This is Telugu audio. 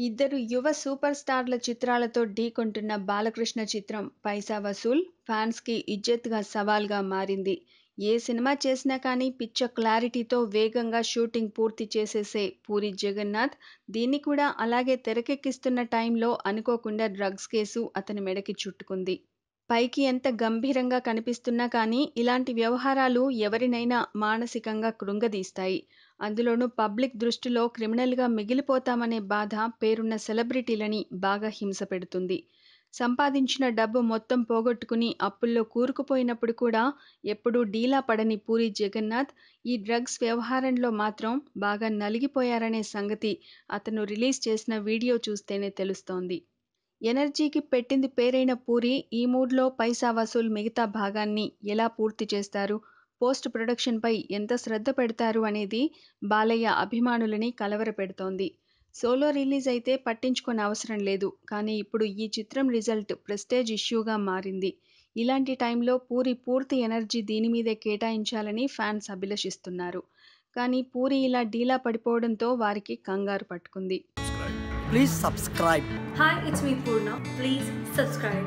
ఇద్దరు యువ సూపర్ స్టార్ల చిత్రాలతో ఢీకొంటున్న బాలకృష్ణ చిత్రం 'పైసా వసూల్' ఫ్యాన్స్‌కి ఇజ్జత్‌గా సవాల్‌గా మారింది. ఏ సినిమా చేసినా కానీ పిచ్చ క్లారిటీతో వేగంగా షూటింగ్ పూర్తి చేసేసే పూరి జగన్నాథ్ దీన్ని కూడా అలాగే తెరకెక్కిస్తున్న టైంలో అనుకోకుండా డ్రగ్స్ కేసు అతని మెడకి చుట్టుకుంది. పైకి ఎంత గంభీరంగా కనిపిస్తున్నా కానీ ఇలాంటి వ్యవహారాలు ఎవరినైనా మానసికంగా కృంగదీస్తాయి. అందులోనూ పబ్లిక్ దృష్టిలో క్రిమినల్‌గా మిగిలిపోతామనే బాధ పేరున్న సెలబ్రిటీలని బాగా హింసపెడుతుంది. సంపాదించిన డబ్బు మొత్తం పోగొట్టుకుని అప్పుల్లో కూరుకుపోయినప్పుడు కూడా ఎప్పుడూ డీలా పడని పూరి జగన్నాథ్ ఈ డ్రగ్స్ వ్యవహారంలో మాత్రం బాగా నలిగిపోయారనే సంగతి అతను రిలీజ్ చేసిన వీడియో చూస్తేనే తెలుస్తోంది. ఎనర్జీకి పెట్టింది పేరైన పూరి ఈ మూడ్‌లో 'పైసా వసూల్' మిగతా భాగాన్ని ఎలా పూర్తి చేస్తారు? పోస్ట్ ప్రొడక్షన్‌పై ఎంత శ్రద్ధ పెడతారు అనేది బాలయ్య అభిమానులని కలవరపెడుతోంది. సోలో రిలీజ్ అయితే పట్టించుకోనవసరం లేదు. కానీ ఇప్పుడు ఈ చిత్రం రిజల్ట్ ప్రెస్టేజ్ ఇష్యూగా మారింది. ఇలాంటి టైంలో పూరి పూర్తి ఎనర్జీ దీని మీదే కేటాయించాలని ఫ్యాన్స్ అభిలషిస్తున్నారు. కానీ పూరి ఇలా డీలా పడిపోవడంతో వారికి కంగారు పట్టుకుంది. Please subscribe. Hi, it's me Purna. Please subscribe.